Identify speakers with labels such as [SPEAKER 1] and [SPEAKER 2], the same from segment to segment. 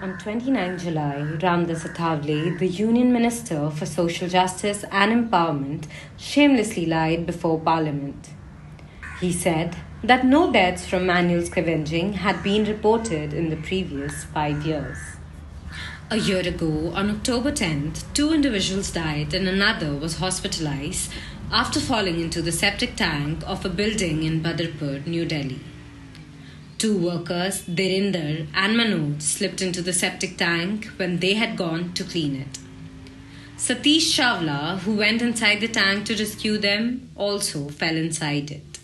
[SPEAKER 1] On 29 July, Ramdas Athavale, the Union Minister for Social Justice and Empowerment, shamelessly lied before Parliament. He said that no deaths from manual scavenging had been reported in the previous 5 years. A year ago, on October 10th, 2 individuals died and another was hospitalized after falling into the septic tank of a building in Badarpur, New Delhi. 2 workers, Derinder and Manoj, slipped into the septic tank when they had gone to clean it. Satish Chawla, who went inside the tank to rescue them, also fell inside it.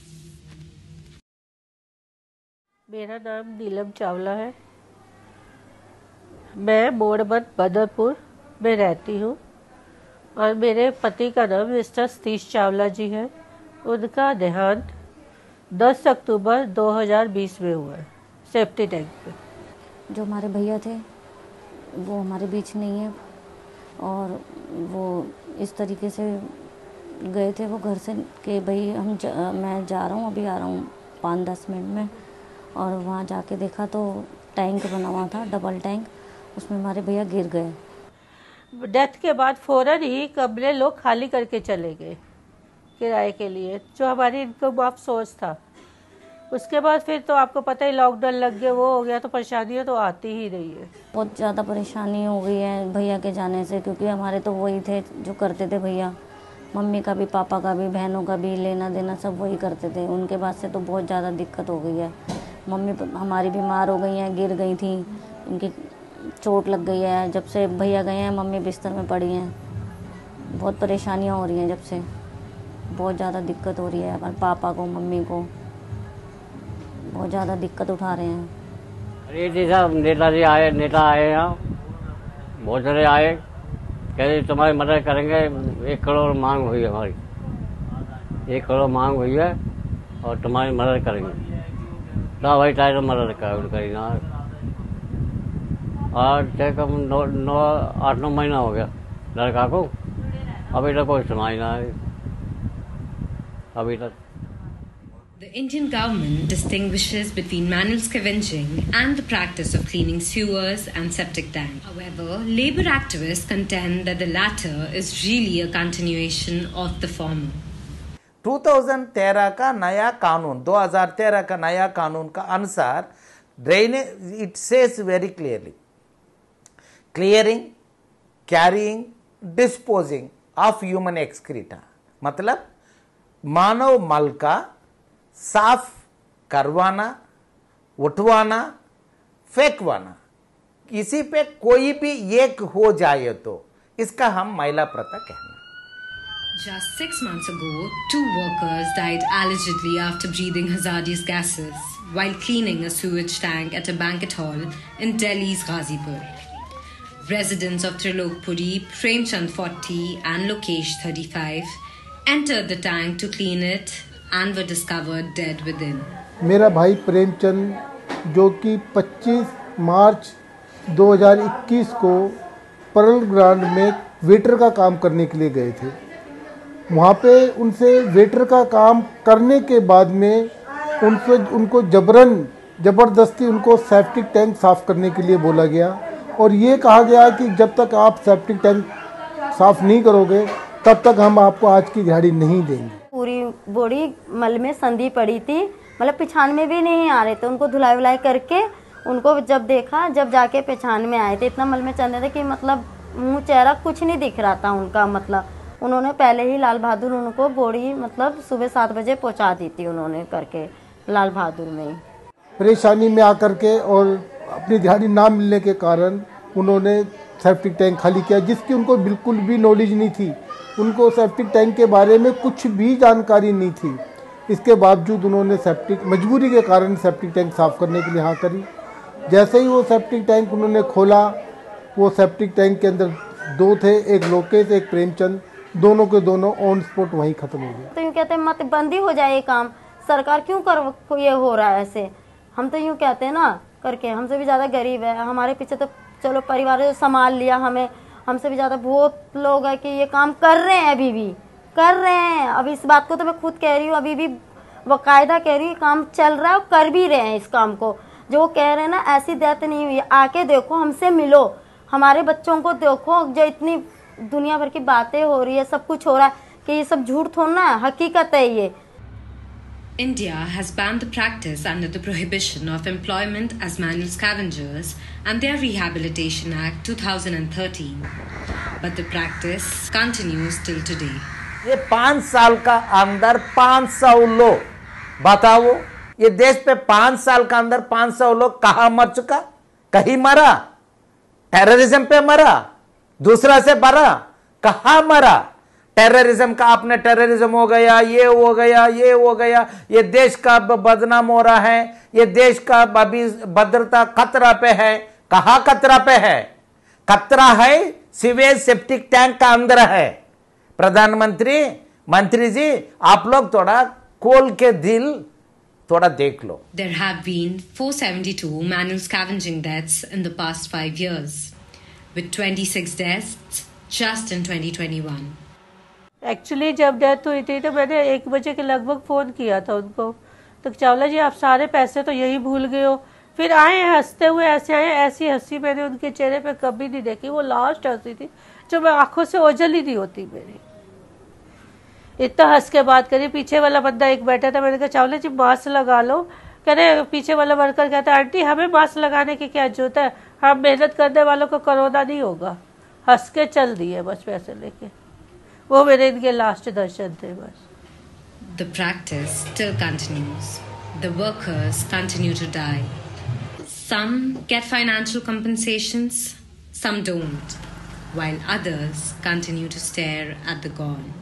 [SPEAKER 2] मेरा नाम नीलम चावला है। मैं मोड़बंद बदरपुर में रहती हूँ और मेरे पति का नाम मिस्टर सतीश चावला जी है। उनका देहांत 10 अक्टूबर 2020 में हुआ है सेफ्टी टैंक पे।
[SPEAKER 3] जो हमारे भैया थे वो हमारे बीच नहीं है और वो इस तरीके से गए थे वो घर से कि भाई मैं जा रहा हूँ, अभी आ रहा हूँ 5-10 मिनट में। और वहाँ जाके देखा तो टैंक बना हुआ था, डबल टैंक, उसमें हमारे भैया गिर गए।
[SPEAKER 2] डेथ के बाद फौरन ही कमरे लोग खाली करके चले गए किराए के लिए, जो हमारी इनकम ऑफ सोर्स था। उसके बाद फिर तो आपको पता ही लॉकडाउन लग गया, वो हो गया, तो परेशानियाँ तो आती ही रही है।
[SPEAKER 3] बहुत ज़्यादा परेशानी हो गई है भैया के जाने से, क्योंकि हमारे तो वही थे जो करते थे भैया। मम्मी का भी, पापा का भी, बहनों का भी, लेना देना सब वही करते थे। उनके बाद से तो बहुत ज़्यादा दिक्कत हो गई है। मम्मी हमारी बीमार हो गई हैं, गिर गई थी, उनकी चोट लग गई है। जब से भैया गए हैं मम्मी बिस्तर में पड़ी हैं। बहुत परेशानियाँ हो रही हैं, जब से बहुत ज़्यादा दिक्कत हो रही है। हमारे पापा को, मम्मी को बहुत ज़्यादा दिक्कत उठा रहे हैं।
[SPEAKER 4] अरे जी साहब, नेता आए यहाँ, बहुत सारे आए, कह रहे तुम्हारी मदद करेंगे। 1 करोड़ मांग हुई है हमारी, 1 करोड़ मांग हुई है और तुम्हारी मदद करेंगे। तो वही टाइम मदद करी ना। और कम 8-9 महीना हो गया लड़का को, अभी तक कोई सुनाई ना है अभी तक।
[SPEAKER 1] The Indian government distinguishes between manual scavenging and the practice of cleaning sewers and septic tanks. However, labour activists contend that the latter is really a continuation of the former.
[SPEAKER 5] 2013 का नया कानून, 2013 का नया कानून का अनुसार drainage, it says very clearly, clearing, carrying, disposing of human excreta, मतलब मानव मल का साफ करवाना, उठवाना, फेंकवाना, किसी पे कोई भी एक हो जाए तो इसका हम मैला प्रथा कहना।
[SPEAKER 1] Just 6 months ago, 2 workers died allegedly after breathing hazardous gases while cleaning a sewage tank at a banquet hall in Delhi's Ghazipur. Residents of Trilokpuri, Premchand 40 and Lokesh 35, entered the tank to clean it and were discovered dead within.
[SPEAKER 6] मेरा भाई प्रेमचंद, जो कि 25 मार्च 2021 को परल grand में waiter का काम करने के लिए गए थे। वहाँ पे उनसे वेटर का काम करने के बाद में उनको ज़बरदस्ती उनको सेप्टिक टैंक साफ़ करने के लिए बोला गया और ये कहा गया कि जब तक आप सेप्टिक टैंक साफ़ नहीं करोगे तब तक हम आपको आज की दिहाड़ी नहीं देंगे।
[SPEAKER 7] पूरी बॉडी मल में संधी पड़ी थी, मतलब पहचान में भी नहीं आ रहे थे। उनको धुलाई वुलाई करके उनको जब देखा, जब जाके पहचान में आए थे, इतना मल में चल रहे थे कि मतलब मुंह चेहरा कुछ नहीं दिख रहा था उनका। मतलब उन्होंने पहले ही लाल बहादुर उनको बॉडी मतलब सुबह 7 बजे पहुंचा दी थी उन्होंने करके लाल बहादुर में ही।
[SPEAKER 6] परेशानी में आकर के और अपनी दिहाड़ी ना मिलने के कारण उन्होंने सेप्टिक टैंक खाली किया, जिसकी उनको बिल्कुल भी नॉलेज नहीं थी। उनको सेप्टिक टैंक के बारे में कुछ भी जानकारी नहीं थी। इसके बावजूद उन्होंने मजबूरी के कारण सेप्टिक टैंक साफ़ करने के लिए हाँ करी। जैसे ही वो सेप्टिक टैंक उन्होंने खोला, वो सेप्टिक टैंक के अंदर 2 थे, एक लोकेश, एक प्रेमचंद, दोनों के दोनों ऑन स्पॉट वहीं खत्म हो गए।
[SPEAKER 7] तो यूँ कहते हैं मत बंदी हो जाए ये काम, सरकार क्यों कर ये हो रहा है ऐसे। हम तो यूँ कहते हैं ना करके, हमसे भी ज़्यादा गरीब है, हमारे पीछे तो चलो परिवार ने संभाल लिया हमें, हमसे भी ज़्यादा बहुत लोग हैं कि ये काम कर रहे हैं, अभी भी कर रहे हैं। अब इस बात को तो मैं खुद कह रही हूँ, अभी भी बाकायदा कह रही हूँ, काम चल रहा है और कर भी रहे हैं इस काम को। जो वो कह रहे हैं ना ऐसी डेथ नहीं हुई, आके देखो, हमसे मिलो, हमारे बच्चों को देखो, जो इतनी दुनिया भर की बातें हो रही है, सब कुछ हो रहा है, कि ये सब झूठ थोड़ा है, हकीकत है ये।
[SPEAKER 1] India has banned the practice under the Prohibition of Employment as Manual Scavengers and their Rehabilitation Act 2013. But the practice continues till today.
[SPEAKER 5] ये 5 साल का अंदर 500 लोग, बताओ ये देश पे 5 साल का अंदर 500 लोग कहाँ मर चुका? कहीं मरा? टेररिज्म पे मरा? दूसरा से मरा? कहाँ मरा? टेररिज्म का, आपने टेररिज्म हो गया, ये हो गया, ये हो गया, ये देश का बदनाम हो रहा है, ये देश का अभी भद्रता खतरा पे है। कहाँ खतरा पे है? खतरा है सीवेज सेप्टिक टैंक का अंदर है। प्रधानमंत्री, मंत्री जी, आप लोग थोड़ा खोल के दिल थोड़ा देख लो।
[SPEAKER 1] There have been 472 manual scavenging deaths in the past 5 years, with 26 deaths just in 2021.
[SPEAKER 2] Actually जब डेथ हुई थी तो मैंने 1 बजे के लगभग फ़ोन किया था उनको, तो चावला जी आप सारे पैसे तो यही भूल गए हो। फिर आए हंसते हुए, ऐसे आए, ऐसी हंसी मैंने उनके चेहरे पे कभी नहीं देखी। वो लास्ट हंसी थी जो मैं आंखों से ओझल ही नहीं होती मेरी। इतना हंस के बात करी। पीछे वाला बंदा एक बैठा था, मैंने कहा चावला जी मास्क लगा लो। कह रहे, पीछे वाला वर्कर कहता है आंटी हमें मास्क लगाने की क्या जरूरत है, हम मेहनत करने वालों को कोरोना नहीं होगा। हंस के चल दिए बस पैसे लेके। वो मेरे इनके लास्ट दर्शन थे बस।
[SPEAKER 1] The practice still continues. The workers continue to die. Some get financial compensations, some don't, while others continue to stare at the gone.